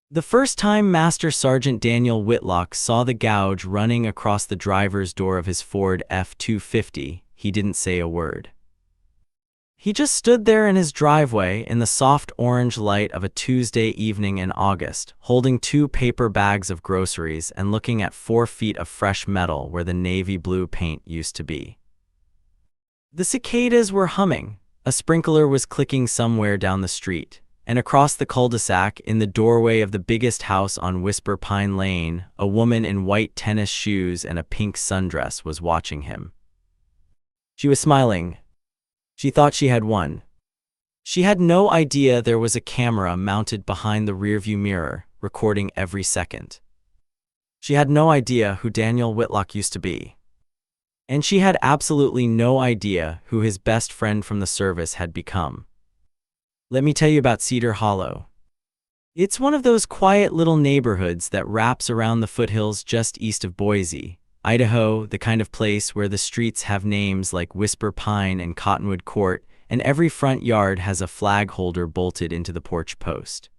The first time Master Sergeant Daniel Whitlock saw the gouge running across the driver's door of his Ford F-250, he didn't say a word. He just stood there in his driveway in the soft orange light of a Tuesday evening in August, holding 2 paper bags of groceries and looking at 4 feet of fresh metal where the navy blue paint used to be. The cicadas were humming, a sprinkler was clicking somewhere down the street, and across the cul-de-sac, in the doorway of the biggest house on Whisper Pine Lane, a woman in white tennis shoes and a pink sundress was watching him. She was smiling. She thought she had won. She had no idea there was a camera mounted behind the rearview mirror, recording every second. She had no idea who Daniel Whitlock used to be. And she had absolutely no idea who his best friend from the service had become. Let me tell you about Cedar Hollow. It's one of those quiet little neighborhoods that wraps around the foothills just east of Boise, Idaho, the kind of place where the streets have names like Whisper Pine and Cottonwood Court, and every front yard has a flag holder bolted into the porch post.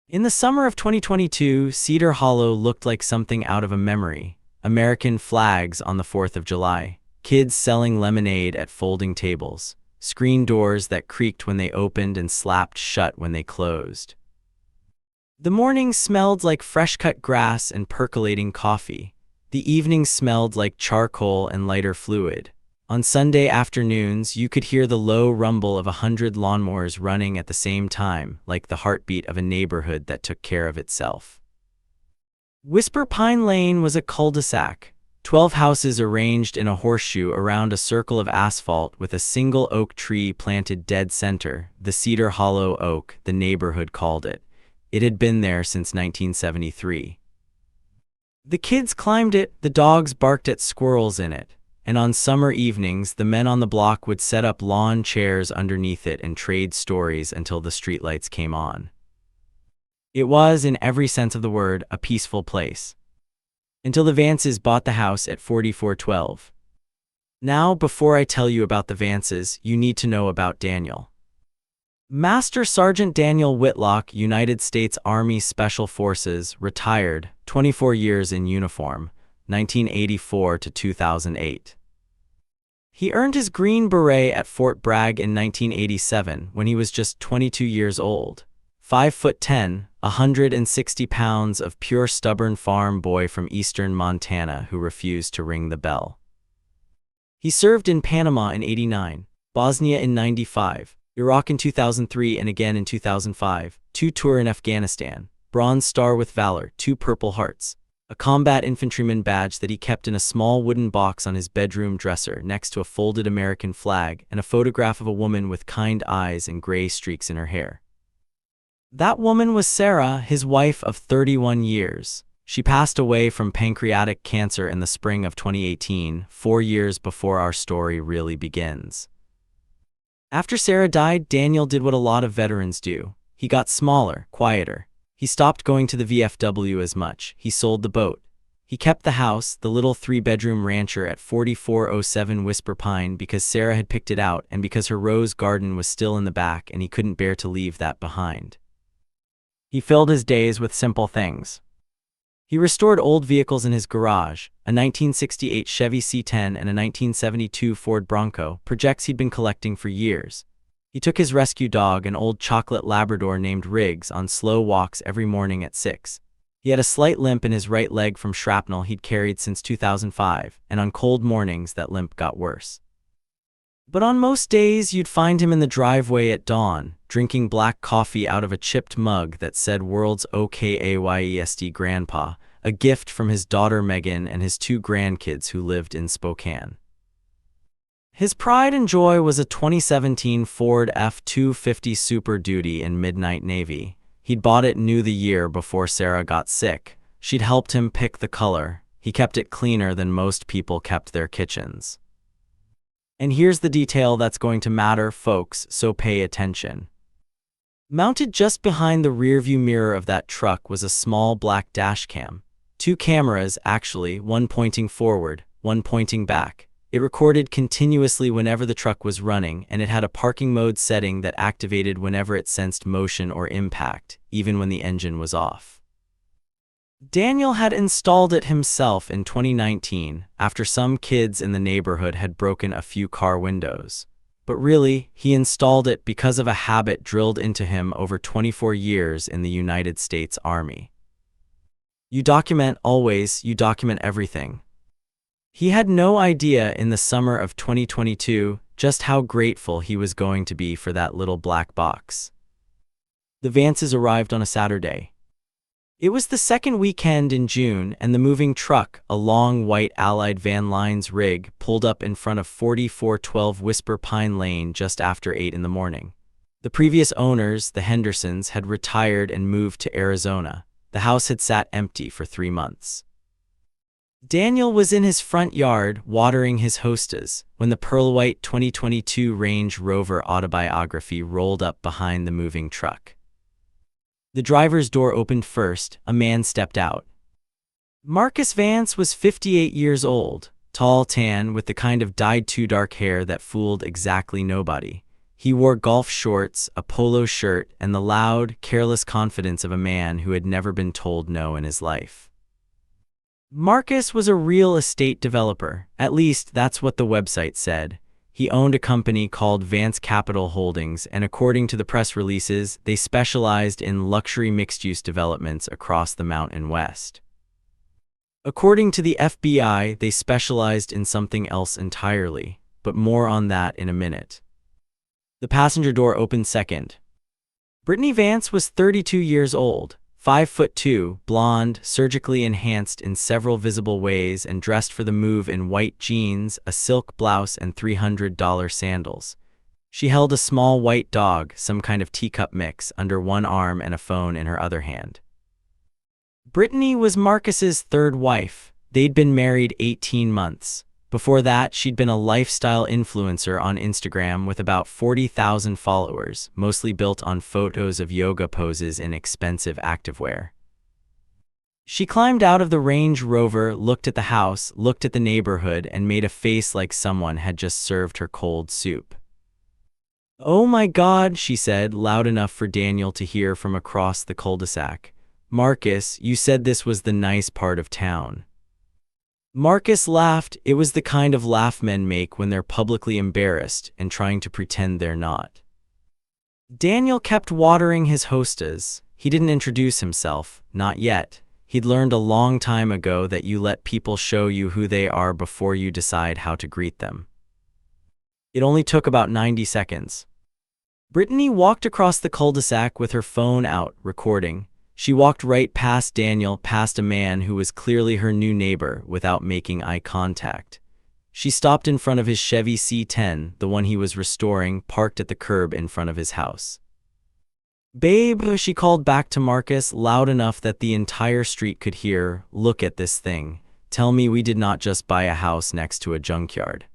In the summer of 2022, Cedar Hollow looked like something out of a memory. American flags on the 4th of July, kids selling lemonade at folding tables, screen doors that creaked when they opened and slapped shut when they closed. The mornings smelled like fresh-cut grass and percolating coffee. The evenings smelled like charcoal and lighter fluid. On Sunday afternoons, you could hear the low rumble of 100 lawnmowers running at the same time, like the heartbeat of a neighborhood that took care of itself. Whisper Pine Lane was a cul-de-sac, 12 houses arranged in a horseshoe around a circle of asphalt with a single oak tree planted dead center, the Cedar Hollow Oak, the neighborhood called it. It had been there since 1973. The kids climbed it, the dogs barked at squirrels in it, and on summer evenings the men on the block would set up lawn chairs underneath it and trade stories until the streetlights came on. It was, in every sense of the word, a peaceful place. Until the Vances bought the house at 4412. Now, before I tell you about the Vances, you need to know about Daniel. Master Sergeant Daniel Whitlock, United States Army Special Forces, retired, 24 years in uniform, 1984 to 2008. He earned his Green Beret at Fort Bragg in 1987 when he was just 22 years old. 5'10", 160 pounds of pure stubborn farm boy from eastern Montana who refused to ring the bell. He served in Panama in '89, Bosnia in '95, Iraq in 2003 and again in 2005, 2 tour in Afghanistan, Bronze Star with Valor, 2 Purple Hearts, a combat infantryman badge that he kept in a small wooden box on his bedroom dresser next to a folded American flag, and a photograph of a woman with kind eyes and gray streaks in her hair. That woman was Sarah, his wife of 31 years. She passed away from pancreatic cancer in the spring of 2018, 4 years before our story really begins. After Sarah died, Daniel did what a lot of veterans do. He got smaller, quieter. He stopped going to the VFW as much. He sold the boat. He kept the house, the little 3-bedroom rancher at 4407 Whisper Pine, because Sarah had picked it out and because her rose garden was still in the back and he couldn't bear to leave that behind. He filled his days with simple things. He restored old vehicles in his garage, a 1968 Chevy C10 and a 1972 Ford Bronco, projects he'd been collecting for years. He took his rescue dog, an old chocolate Labrador named Riggs, on slow walks every morning at 6. He had a slight limp in his right leg from shrapnel he'd carried since 2005, and on cold mornings that limp got worse. But on most days, you'd find him in the driveway at dawn, drinking black coffee out of a chipped mug that said World's OKAYESD Grandpa, a gift from his daughter Megan and his 2 grandkids who lived in Spokane. His pride and joy was a 2017 Ford F-250 Super Duty in midnight navy. He'd bought it new the year before Sarah got sick. She'd helped him pick the color. He kept it cleaner than most people kept their kitchens. And here's the detail that's going to matter, folks, so pay attention. Mounted just behind the rearview mirror of that truck was a small black dashcam. 2 cameras, actually, one pointing forward, one pointing back. It recorded continuously whenever the truck was running, and it had a parking mode setting that activated whenever it sensed motion or impact, even when the engine was off. Daniel had installed it himself in 2019 after some kids in the neighborhood had broken a few car windows. But really, he installed it because of a habit drilled into him over 24 years in the United States Army. You document always, you document everything. He had no idea in the summer of 2022 just how grateful he was going to be for that little black box. The Vances arrived on a Saturday. It was the second weekend in June, and the moving truck, a long white Allied Van Lines rig, pulled up in front of 4412 Whisper Pine Lane just after 8 in the morning. The previous owners, the Hendersons, had retired and moved to Arizona. The house had sat empty for 3 months. Daniel was in his front yard, watering his hostas, when the pearl white 2022 Range Rover Autobiography rolled up behind the moving truck. The driver's door opened first. A man stepped out. Marcus Vance was 58 years old, tall, tan, with the kind of dyed too dark hair that fooled exactly nobody. He wore golf shorts, a polo shirt, and the loud, careless confidence of a man who had never been told no in his life. Marcus was a real estate developer, at least that's what the website said. He owned a company called Vance Capital Holdings, and according to the press releases, they specialized in luxury mixed-use developments across the Mountain West. According to the FBI, they specialized in something else entirely, but more on that in a minute. The passenger door opened second. Brittany Vance was 32 years old. 5'2", blonde, surgically enhanced in several visible ways, and dressed for the move in white jeans, a silk blouse, and $300 sandals. She held a small white dog, some kind of teacup mix, under one arm and a phone in her other hand. Brittany was Marcus's third wife. They'd been married 18 months. Before that, she'd been a lifestyle influencer on Instagram with about 40,000 followers, mostly built on photos of yoga poses in expensive activewear. She climbed out of the Range Rover, looked at the house, looked at the neighborhood, and made a face like someone had just served her cold soup. "Oh my God," she said, loud enough for Daniel to hear from across the cul-de-sac. "Marcus, you said this was the nice part of town." Marcus laughed. It was the kind of laugh men make when they're publicly embarrassed and trying to pretend they're not. Daniel kept watering his hostas. He didn't introduce himself, not yet. He'd learned a long time ago that you let people show you who they are before you decide how to greet them. It only took about 90 seconds. Brittany walked across the cul-de-sac with her phone out, recording. She walked right past Daniel, past a man who was clearly her new neighbor, without making eye contact. She stopped in front of his Chevy C10, the one he was restoring, parked at the curb in front of his house. "Babe," she called back to Marcus, loud enough that the entire street could hear, "Look at this thing. Tell me we did not just buy a house next to a junkyard."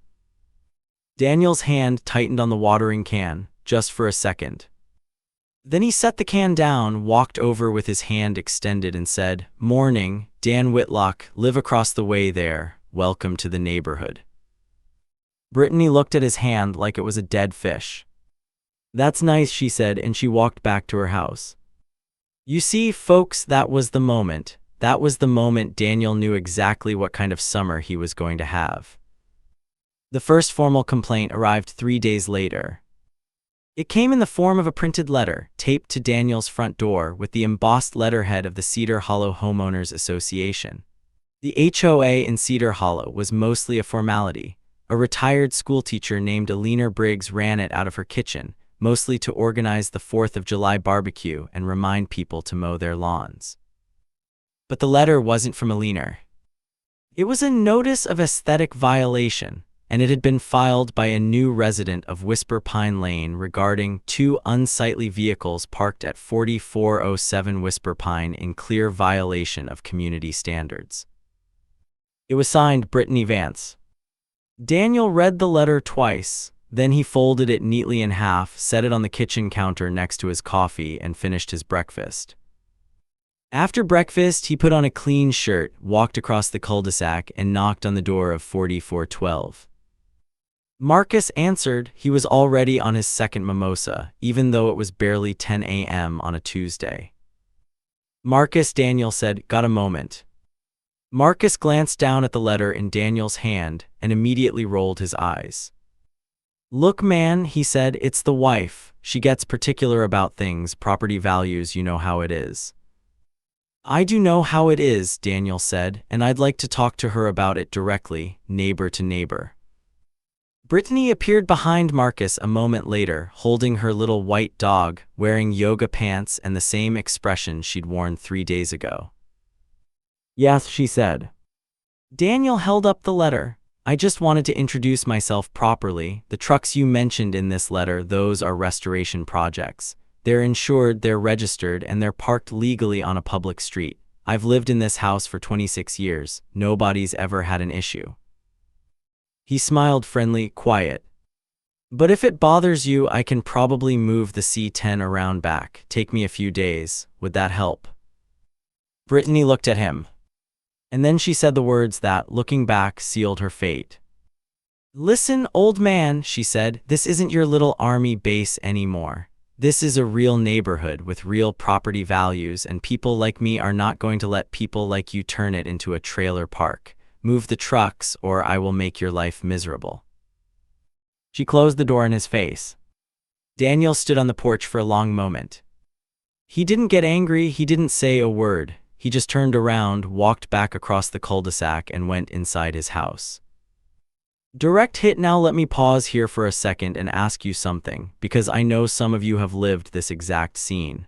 Daniel's hand tightened on the watering can, just for a second. Then he set the can down, walked over with his hand extended, and said, "Morning, Dan Whitlock, live across the way there. Welcome to the neighborhood." Brittany looked at his hand like it was a dead fish. "That's nice," she said, and she walked back to her house. You see, folks, that was the moment. That was the moment Daniel knew exactly what kind of summer he was going to have. The first formal complaint arrived 3 days later. It came in the form of a printed letter, taped to Daniel's front door with the embossed letterhead of the Cedar Hollow Homeowners Association. The HOA in Cedar Hollow was mostly a formality. A retired schoolteacher named Alina Briggs ran it out of her kitchen, mostly to organize the 4th of July barbecue and remind people to mow their lawns. But the letter wasn't from Alina. It was a notice of aesthetic violation, and it had been filed by a new resident of Whisper Pine Lane regarding 2 unsightly vehicles parked at 4407 Whisper Pine in clear violation of community standards. It was signed Brittany Vance. Daniel read the letter twice, then he folded it neatly in half, set it on the kitchen counter next to his coffee, and finished his breakfast. After breakfast, he put on a clean shirt, walked across the cul-de-sac, and knocked on the door of 4412. Marcus answered. He was already on his second mimosa, even though it was barely 10 a.m. on a Tuesday. Marcus, Daniel said, got a moment. Marcus glanced down at the letter in Daniel's hand and immediately rolled his eyes. Look, man, he said, it's the wife. She gets particular about things, property values, you know how it is. I do know how it is, Daniel said, and I'd like to talk to her about it directly, neighbor to neighbor. Brittany appeared behind Marcus a moment later, holding her little white dog, wearing yoga pants and the same expression she'd worn 3 days ago. Yes, she said. Daniel held up the letter. I just wanted to introduce myself properly. The trucks you mentioned in this letter, those are restoration projects. They're insured, they're registered, and they're parked legally on a public street. I've lived in this house for 26 years. Nobody's ever had an issue. He smiled, friendly, quiet. But if it bothers you, I can probably move the C10 around back. Take me a few days. Would that help? Brittany looked at him. And then she said the words that, looking back, sealed her fate. Listen, old man, she said, this isn't your little army base anymore. This is a real neighborhood with real property values, and people like me are not going to let people like you turn it into a trailer park. Move the trucks, or I will make your life miserable. She closed the door in his face. Daniel stood on the porch for a long moment. He didn't get angry, he didn't say a word. He just turned around, walked back across the cul-de-sac, and went inside his house. Direct hit. Now let me pause here for a second and ask you something, because I know some of you have lived this exact scene.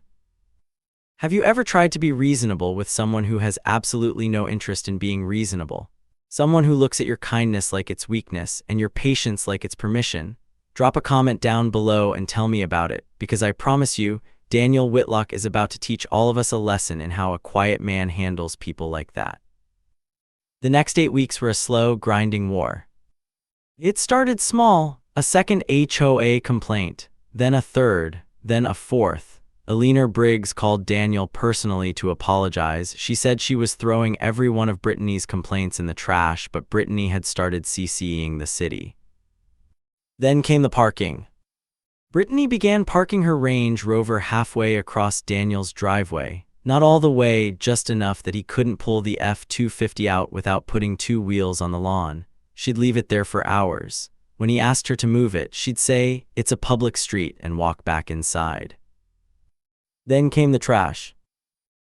Have you ever tried to be reasonable with someone who has absolutely no interest in being reasonable? Someone who looks at your kindness like it's weakness and your patience like it's permission? Drop a comment down below and tell me about it, because I promise you, Daniel Whitlock is about to teach all of us a lesson in how a quiet man handles people like that. The next 8 weeks were a slow, grinding war. It started small, a second HOA complaint, then a third, then a fourth. Eleanor Briggs called Daniel personally to apologize. She said she was throwing every one of Brittany's complaints in the trash, but Brittany had started CCing the city. Then came the parking. Brittany began parking her Range Rover halfway across Daniel's driveway. Not all the way, just enough that he couldn't pull the F-250 out without putting 2 wheels on the lawn. She'd leave it there for hours. When he asked her to move it, she'd say, "It's a public street," and walk back inside. Then came the trash.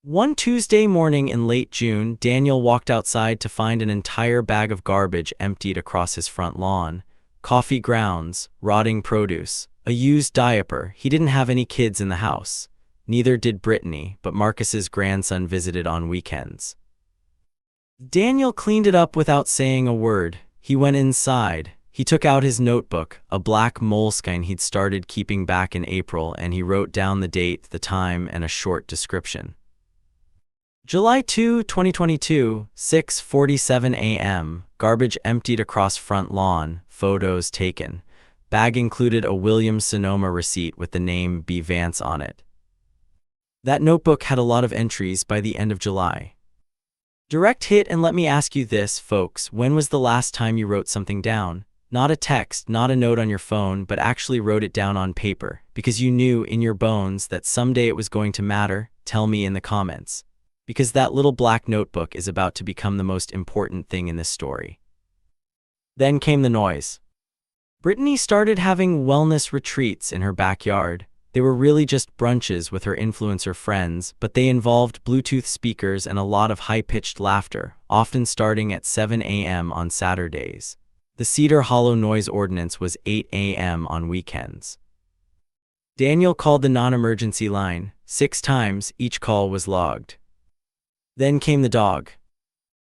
One Tuesday morning in late June, Daniel walked outside to find an entire bag of garbage emptied across his front lawn. Coffee grounds, rotting produce, a used diaper. He didn't have any kids in the house. Neither did Brittany, but Marcus's grandson visited on weekends. Daniel cleaned it up without saying a word. He went inside. He took out his notebook, a black Moleskine he'd started keeping back in April, and he wrote down the date, the time, and a short description. July 2, 2022, 6:47 a.m. Garbage emptied across front lawn. Photos taken. Bag included a Williams-Sonoma receipt with the name B. Vance on it. That notebook had a lot of entries by the end of July. Direct hit. And let me ask you this, folks, when was the last time you wrote something down? Not a text, not a note on your phone, but actually wrote it down on paper, because you knew in your bones that someday it was going to matter? Tell me in the comments. Because that little black notebook is about to become the most important thing in this story. Then came the noise. Brittany started having wellness retreats in her backyard. They were really just brunches with her influencer friends, but they involved Bluetooth speakers and a lot of high-pitched laughter, often starting at 7 a.m. on Saturdays. The Cedar Hollow noise ordinance was 8 a.m. on weekends. Daniel called the non-emergency line 6 times. Each call was logged. Then came the dog.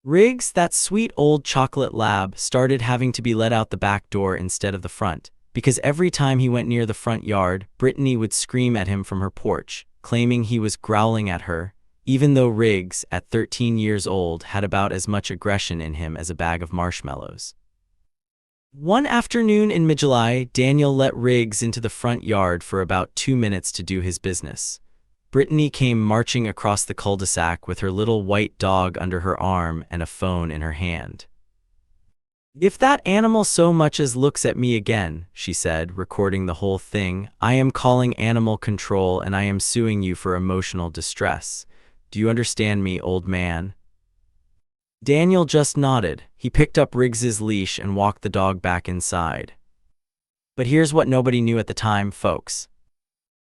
Riggs, that sweet old chocolate lab, started having to be let out the back door instead of the front, because every time he went near the front yard, Brittany would scream at him from her porch, claiming he was growling at her, even though Riggs, at 13 years old, had about as much aggression in him as a bag of marshmallows. One afternoon in mid-July, Daniel let Riggs into the front yard for about 2 minutes to do his business. Brittany came marching across the cul-de-sac with her little white dog under her arm and a phone in her hand. If that animal so much as looks at me again, she said, recording the whole thing, I am calling animal control and I am suing you for emotional distress. Do you understand me, old man? Daniel just nodded. He picked up Riggs's leash and walked the dog back inside. But here's what nobody knew at the time, folks.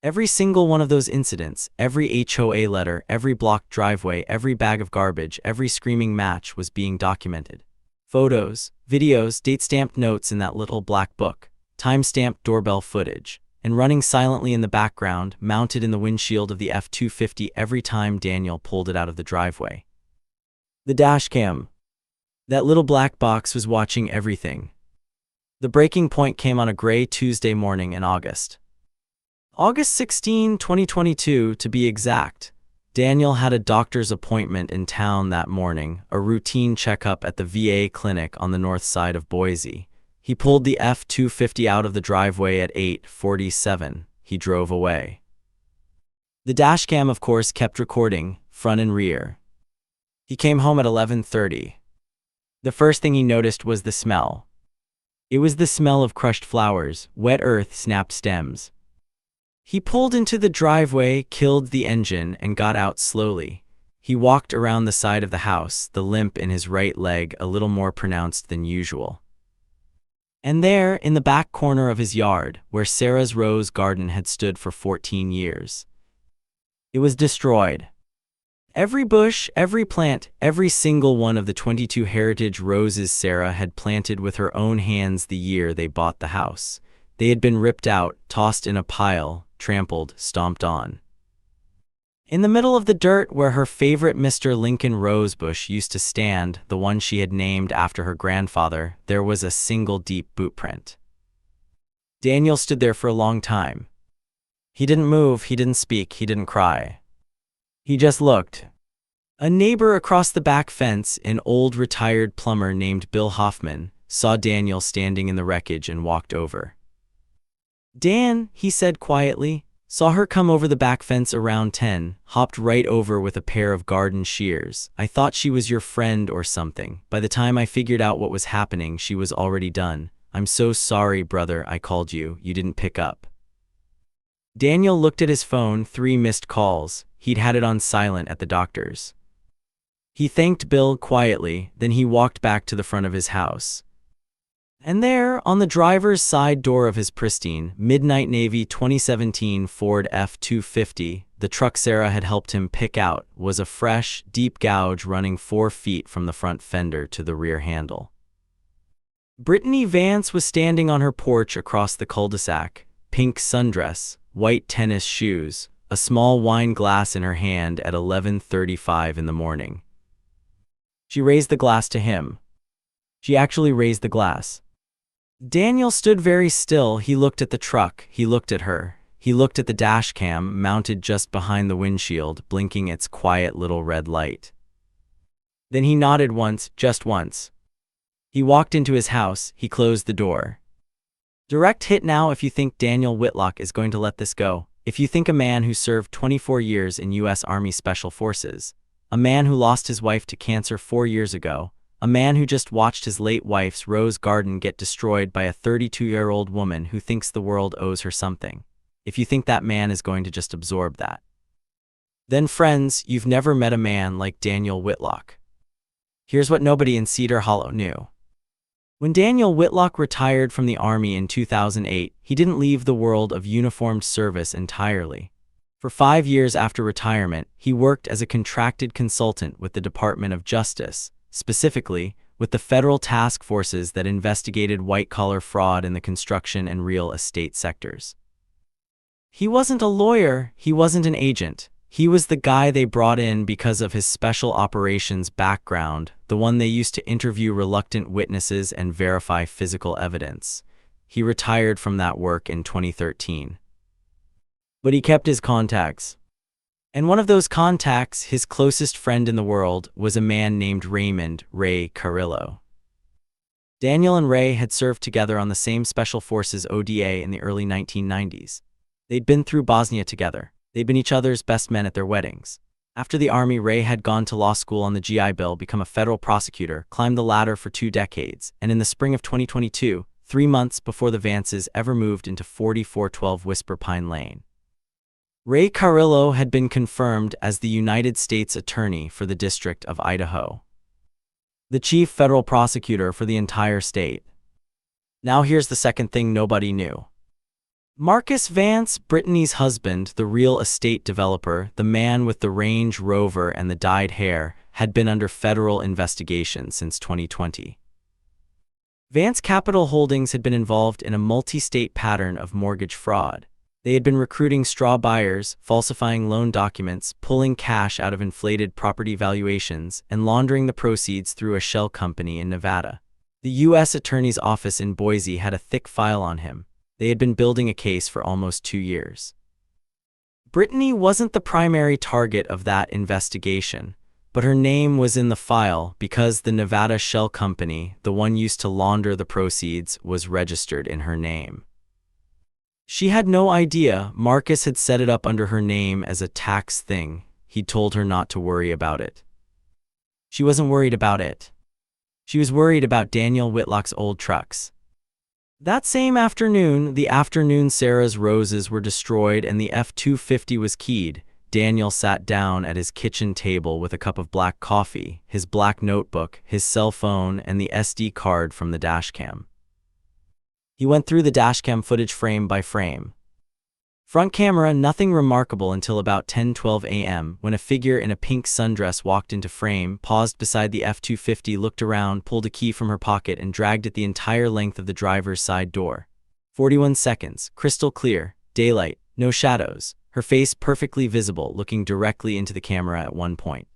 Every single one of those incidents, every HOA letter, every blocked driveway, every bag of garbage, every screaming match was being documented. Photos, videos, date-stamped notes in that little black book, time-stamped doorbell footage, and running silently in the background, mounted in the windshield of the F-250 every time Daniel pulled it out of the driveway. The dashcam. That little black box was watching everything. The breaking point came on a gray Tuesday morning in August. August 16, 2022, to be exact. Daniel had a doctor's appointment in town that morning, a routine checkup at the VA clinic on the north side of Boise. He pulled the F-250 out of the driveway at 8:47. He drove away. The dashcam, of course, kept recording, front and rear. He came home at 11:30. The first thing he noticed was the smell. It was the smell of crushed flowers, wet earth, snapped stems. He pulled into the driveway, killed the engine, and got out slowly. He walked around the side of the house, the limp in his right leg a little more pronounced than usual. And there, in the back corner of his yard, where Sarah's rose garden had stood for 14 years, it was destroyed. Every bush, every plant, every single one of the 22 heritage roses Sarah had planted with her own hands the year they bought the house. They had been ripped out, tossed in a pile, trampled, stomped on. In the middle of the dirt where her favorite Mr. Lincoln rosebush used to stand, the one she had named after her grandfather, there was a single deep boot print. Daniel stood there for a long time. He didn't move, he didn't speak, he didn't cry. He just looked. A neighbor across the back fence, an old retired plumber named Bill Hoffman, saw Daniel standing in the wreckage and walked over. Dan, he said quietly, saw her come over the back fence around 10, hopped right over with a pair of garden shears. I thought she was your friend or something. By the time I figured out what was happening, she was already done. I'm so sorry, brother, I called you. You didn't pick up. Daniel looked at his phone, 3 missed calls. He'd had it on silent at the doctor's. He thanked Bill quietly, then he walked back to the front of his house. And there, on the driver's side door of his pristine, midnight navy 2017 Ford F-250, the truck Sarah had helped him pick out, was a fresh, deep gouge running 4 feet from the front fender to the rear handle. Brittany Vance was standing on her porch across the cul-de-sac, pink sundress, white tennis shoes, a small wine glass in her hand at 11:35 in the morning. She raised the glass to him. She actually raised the glass. Daniel stood very still. He looked at the truck. He looked at her. He looked at the dash cam mounted just behind the windshield, blinking its quiet little red light. Then he nodded once, just once. He walked into his house. He closed the door. Direct hit now if you think Daniel Whitlock is going to let this go. If you think a man who served 24 years in U.S. Army Special Forces, a man who lost his wife to cancer 4 years ago, a man who just watched his late wife's rose garden get destroyed by a 32-year-old woman who thinks the world owes her something. If you think that man is going to just absorb that, then friends, you've never met a man like Daniel Whitlock. Here's what nobody in Cedar Hollow knew. When Daniel Whitlock retired from the Army in 2008, he didn't leave the world of uniformed service entirely. For 5 years after retirement, he worked as a contracted consultant with the Department of Justice, specifically with the federal task forces that investigated white-collar fraud in the construction and real estate sectors. He wasn't a lawyer, he wasn't an agent. He was the guy they brought in because of his special operations background, the one they used to interview reluctant witnesses and verify physical evidence. He retired from that work in 2013. But he kept his contacts. And one of those contacts, his closest friend in the world, was a man named Raymond Ray Carrillo. Daniel and Ray had served together on the same Special Forces ODA in the early 1990s. They'd been through Bosnia together. They'd been each other's best men at their weddings. After the Army, Ray had gone to law school on the GI Bill, become a federal prosecutor, climbed the ladder for 2 decades, and in the spring of 2022, 3 months before the Vances ever moved into 4412 Whisper Pine Lane, Ray Carrillo had been confirmed as the United States Attorney for the District of Idaho, the chief federal prosecutor for the entire state. Now here's the second thing nobody knew. Marcus Vance, Brittany's husband, the real estate developer, the man with the Range Rover and the dyed hair, had been under federal investigation since 2020. Vance Capital Holdings had been involved in a multi-state pattern of mortgage fraud. They had been recruiting straw buyers, falsifying loan documents, pulling cash out of inflated property valuations, and laundering the proceeds through a shell company in Nevada. The U.S. Attorney's Office in Boise had a thick file on him. They had been building a case for almost 2 years. Brittany wasn't the primary target of that investigation, but her name was in the file because the Nevada shell company, the one used to launder the proceeds, was registered in her name. She had no idea Marcus had set it up under her name as a tax thing. He'd told her not to worry about it. She wasn't worried about it. She was worried about Daniel Whitlock's old trucks. That same afternoon, the afternoon Sarah's roses were destroyed and the F-250 was keyed, Daniel sat down at his kitchen table with a cup of black coffee, his black notebook, his cell phone, and the SD card from the Dashcam. He went through the Dashcam footage frame by frame. Front camera, nothing remarkable until about 10:12 a.m. when a figure in a pink sundress walked into frame, paused beside the F-250, looked around, pulled a key from her pocket and dragged it the entire length of the driver's side door. 41 seconds, crystal clear, daylight, no shadows, her face perfectly visible, looking directly into the camera at one point.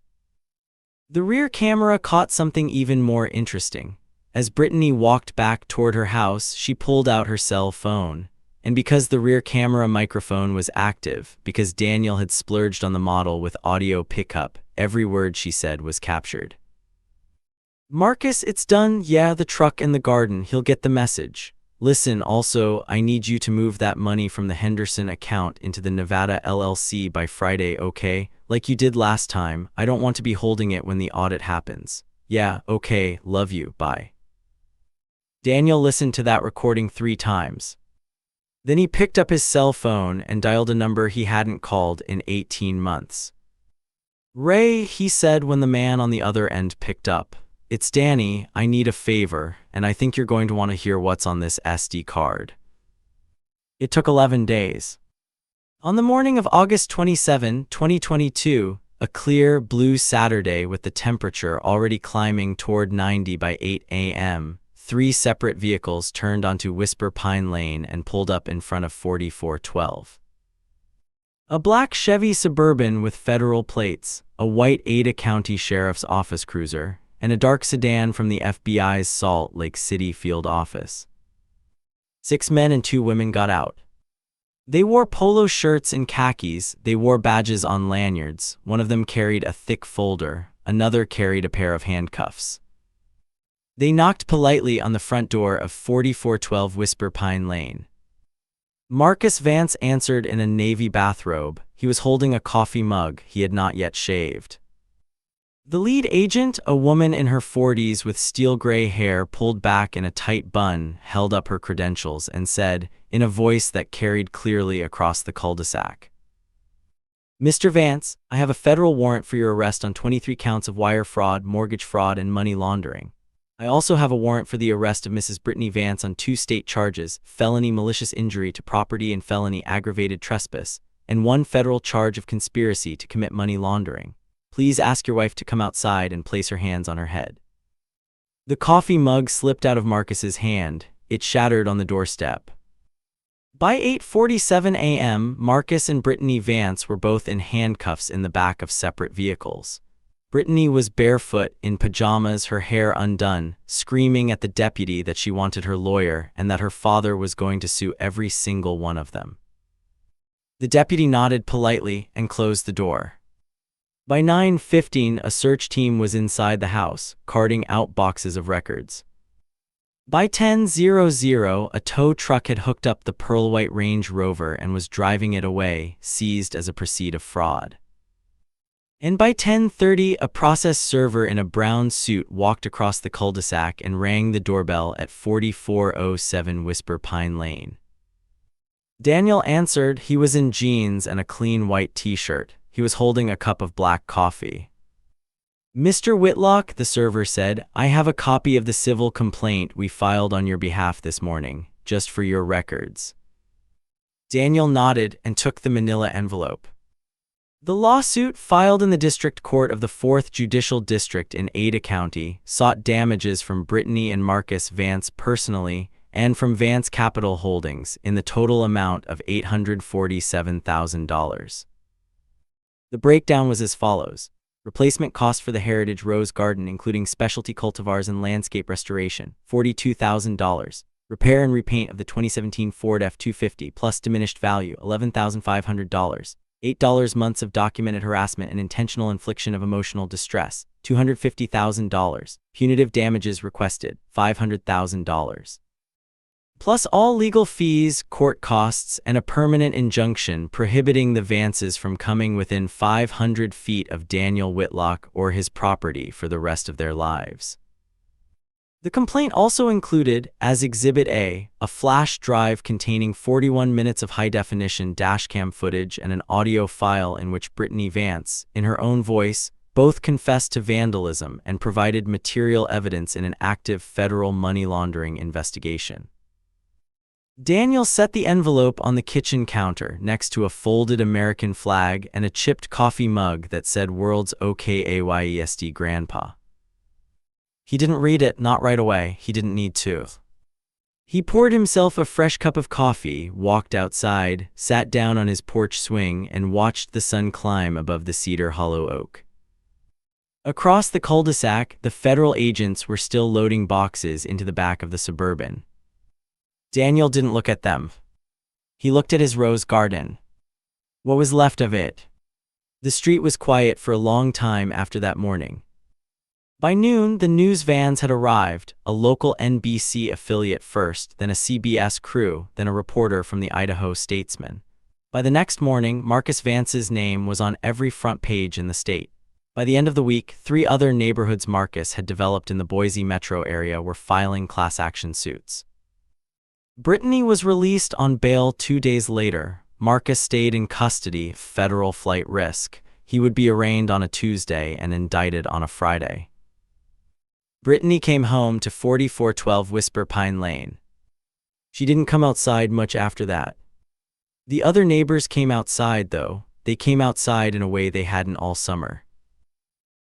The rear camera caught something even more interesting. As Brittany walked back toward her house, she pulled out her cell phone. And because the rear camera microphone was active, because Daniel had splurged on the model with audio pickup, every word she said was captured. "Marcus, it's done. Yeah, the truck and the garden. He'll get the message. Listen, also, I need you to move that money from the Henderson account into the Nevada LLC by Friday, okay? Like you did last time. I don't want to be holding it when the audit happens. Yeah, okay, love you, bye." Daniel listened to that recording 3 times. Then he picked up his cell phone and dialed a number he hadn't called in 18 months. "Ray," he said when the man on the other end picked up. "It's Danny. I need a favor, and I think you're going to want to hear what's on this SD card." It took 11 days. On the morning of August 27, 2022, a clear, blue Saturday with the temperature already climbing toward 90 by 8 a.m., 3 separate vehicles turned onto Whisper Pine Lane and pulled up in front of 4412. A black Chevy Suburban with federal plates, a white Ada County Sheriff's Office cruiser, and a dark sedan from the FBI's Salt Lake City field office. 6 men and 2 women got out. They wore polo shirts and khakis, they wore badges on lanyards, one of them carried a thick folder, another carried a pair of handcuffs. They knocked politely on the front door of 4412 Whisper Pine Lane. Marcus Vance answered in a navy bathrobe. He was holding a coffee mug. He had not yet shaved. The lead agent, a woman in her 40s with steel gray hair pulled back in a tight bun, held up her credentials and said, in a voice that carried clearly across the cul-de-sac, "Mr. Vance, I have a federal warrant for your arrest on 23 counts of wire fraud, mortgage fraud, and money laundering. I also have a warrant for the arrest of Mrs. Brittany Vance on 2 state charges, felony malicious injury to property and felony aggravated trespass, and 1 federal charge of conspiracy to commit money laundering. Please ask your wife to come outside and place her hands on her head." The coffee mug slipped out of Marcus's hand. It shattered on the doorstep. By 8:47 a.m., Marcus and Brittany Vance were both in handcuffs in the back of separate vehicles. Brittany was barefoot, in pajamas, her hair undone, screaming at the deputy that she wanted her lawyer and that her father was going to sue every single one of them. The deputy nodded politely and closed the door. By 9:15, a search team was inside the house, carting out boxes of records. By 10:00, a tow truck had hooked up the pearl-white Range Rover and was driving it away, seized as a proceed of fraud. And by 10:30, a process server in a brown suit walked across the cul-de-sac and rang the doorbell at 4407 Whisper Pine Lane. Daniel answered. He was in jeans and a clean white t-shirt. He was holding a cup of black coffee. "Mr. Whitlock," the server said, "I have a copy of the civil complaint we filed on your behalf this morning, just for your records." Daniel nodded and took the manila envelope. The lawsuit, filed in the District Court of the 4th Judicial District in Ada County, sought damages from Brittany and Marcus Vance personally and from Vance Capital Holdings in the total amount of $847,000. The breakdown was as follows. Replacement cost for the Heritage Rose Garden, including specialty cultivars and landscape restoration, $42,000. Repair and repaint of the 2017 Ford F-250 plus diminished value, $11,500. $8 months of documented harassment and intentional infliction of emotional distress, $250,000. Punitive damages requested, $500,000. Plus all legal fees, court costs, and a permanent injunction prohibiting the Vances from coming within 500 feet of Daniel Whitlock or his property for the rest of their lives. The complaint also included, as Exhibit A, a flash drive containing 41 minutes of high-definition dashcam footage and an audio file in which Brittany Vance, in her own voice, both confessed to vandalism and provided material evidence in an active federal money laundering investigation. Daniel set the envelope on the kitchen counter next to a folded American flag and a chipped coffee mug that said "World's OKAYESD Grandpa." He didn't read it, not right away. He didn't need to. He poured himself a fresh cup of coffee, walked outside, sat down on his porch swing, and watched the sun climb above the Cedar Hollow oak. Across the cul-de-sac, the federal agents were still loading boxes into the back of the Suburban. Daniel didn't look at them. He looked at his rose garden. What was left of it? The street was quiet for a long time after that morning. By noon, the news vans had arrived, a local NBC affiliate first, then a CBS crew, then a reporter from the Idaho Statesman. By the next morning, Marcus Vance's name was on every front page in the state. By the end of the week, 3 other neighborhoods Marcus had developed in the Boise metro area were filing class action suits. Brittany was released on bail 2 days later. Marcus stayed in custody, federal flight risk. He would be arraigned on a Tuesday and indicted on a Friday. Brittany came home to 4412 Whisper Pine Lane. She didn't come outside much after that. The other neighbors came outside, though. They came outside in a way they hadn't all summer.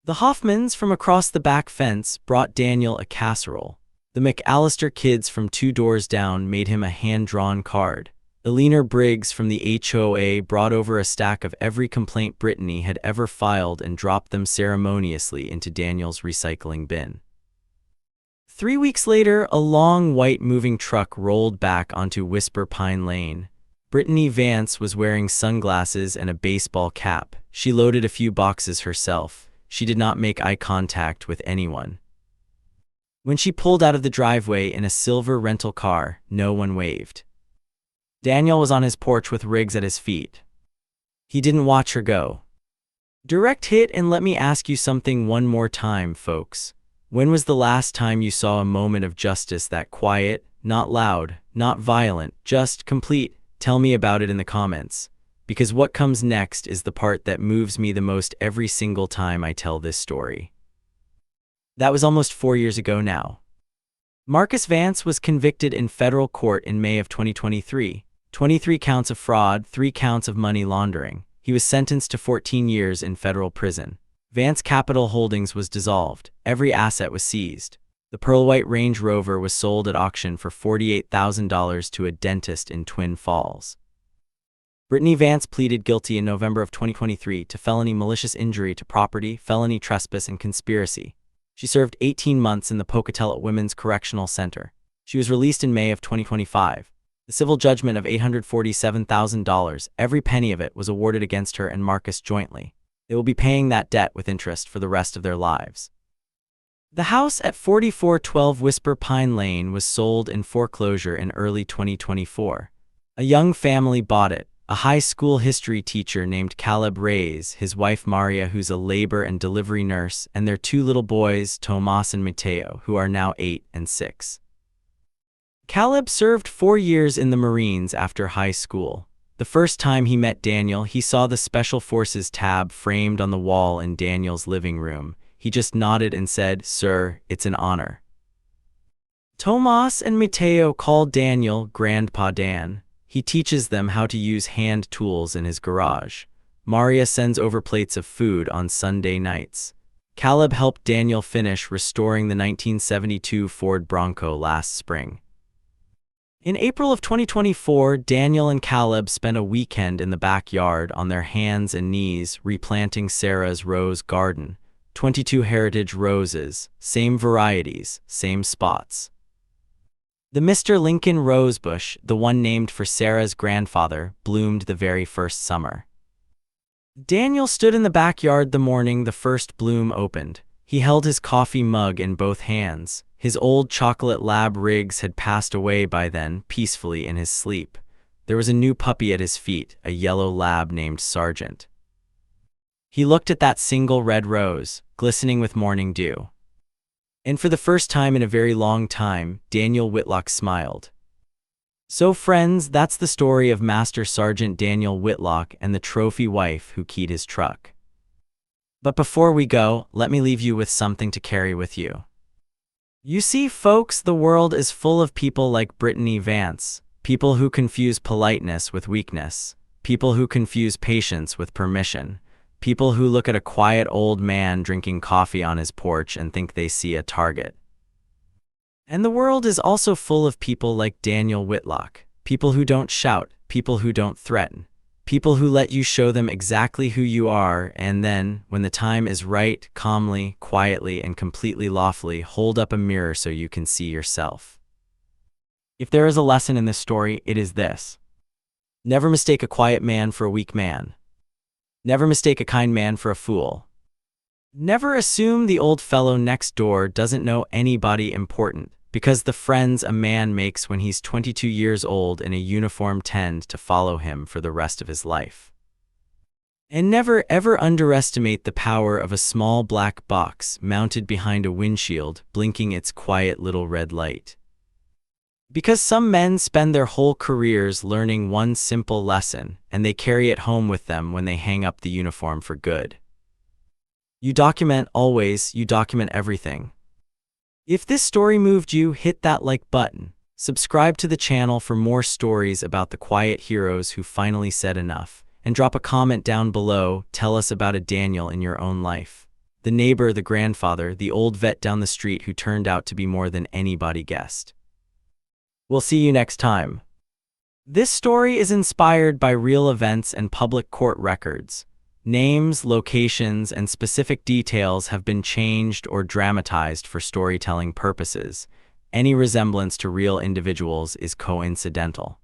The Hoffmans from across the back fence brought Daniel a casserole. The McAllister kids from 2 doors down made him a hand-drawn card. Eleanor Briggs from the HOA brought over a stack of every complaint Brittany had ever filed and dropped them ceremoniously into Daniel's recycling bin. 3 weeks later, a long white moving truck rolled back onto Whisper Pine Lane. Brittany Vance was wearing sunglasses and a baseball cap. She loaded a few boxes herself. She did not make eye contact with anyone. When she pulled out of the driveway in a silver rental car, no one waved. Daniel was on his porch with Riggs at his feet. He didn't watch her go. Direct hit. And let me ask you something one more time, folks. When was the last time you saw a moment of justice that quiet, not loud, not violent, just complete? Tell me about it in the comments. Because what comes next is the part that moves me the most every single time I tell this story. That was almost 4 years ago now. Marcus Vance was convicted in federal court in May of 2023. 23 counts of fraud, 3 counts of money laundering. He was sentenced to 14 years in federal prison. Vance Capital Holdings was dissolved. Every asset was seized. The pearl white Range Rover was sold at auction for $48,000 to a dentist in Twin Falls. Brittany Vance pleaded guilty in November of 2023 to felony malicious injury to property, felony trespass, and conspiracy. She served 18 months in the Pocatello Women's Correctional Center. She was released in May of 2025. The civil judgment of $847,000, every penny of it was awarded against her and Marcus jointly. They will be paying that debt with interest for the rest of their lives. The house at 4412 Whisper Pine Lane was sold in foreclosure in early 2024. A young family bought it, a high school history teacher named Caleb Reyes, his wife Maria, who's a labor and delivery nurse, and their two little boys, Tomas and Mateo, who are now 8 and 6. Caleb served 4 years in the Marines after high school. The first time he met Daniel, he saw the Special Forces tab framed on the wall in Daniel's living room. He just nodded and said, "Sir, it's an honor." Tomas and Mateo call Daniel Grandpa Dan. He teaches them how to use hand tools in his garage. Maria sends over plates of food on Sunday nights. Caleb helped Daniel finish restoring the 1972 Ford Bronco last spring. In April of 2024, Daniel and Caleb spent a weekend in the backyard on their hands and knees replanting Sarah's rose garden. 22 heritage roses, same varieties, same spots. The Mr. Lincoln rosebush, the one named for Sarah's grandfather, bloomed the very first summer. Daniel stood in the backyard the morning the first bloom opened. He held his coffee mug in both hands. His old chocolate lab Riggs had passed away by then, peacefully in his sleep. There was a new puppy at his feet, a yellow lab named Sergeant. He looked at that single red rose, glistening with morning dew. And for the first time in a very long time, Daniel Whitlock smiled. So friends, that's the story of Master Sergeant Daniel Whitlock and the trophy wife who keyed his truck. But before we go, let me leave you with something to carry with you. You see, folks, the world is full of people like Brittany Vance, people who confuse politeness with weakness, people who confuse patience with permission, people who look at a quiet old man drinking coffee on his porch and think they see a target. And the world is also full of people like Daniel Whitlock, people who don't shout, people who don't threaten, people who let you show them exactly who you are, and then, when the time is right, calmly, quietly, and completely lawfully hold up a mirror so you can see yourself. If there is a lesson in this story, it is this. Never mistake a quiet man for a weak man. Never mistake a kind man for a fool. Never assume the old fellow next door doesn't know anybody important, because the friends a man makes when he's 22 years old in a uniform tend to follow him for the rest of his life. And never ever underestimate the power of a small black box mounted behind a windshield blinking its quiet little red light. Because some men spend their whole careers learning one simple lesson, and they carry it home with them when they hang up the uniform for good. You document always, you document everything. If this story moved you, hit that like button. Subscribe to the channel for more stories about the quiet heroes who finally said enough. And drop a comment down below, tell us about a Daniel in your own life. The neighbor, the grandfather, the old vet down the street who turned out to be more than anybody guessed. We'll see you next time. This story is inspired by real events and public court records. Names, locations, and specific details have been changed or dramatized for storytelling purposes. Any resemblance to real individuals is coincidental.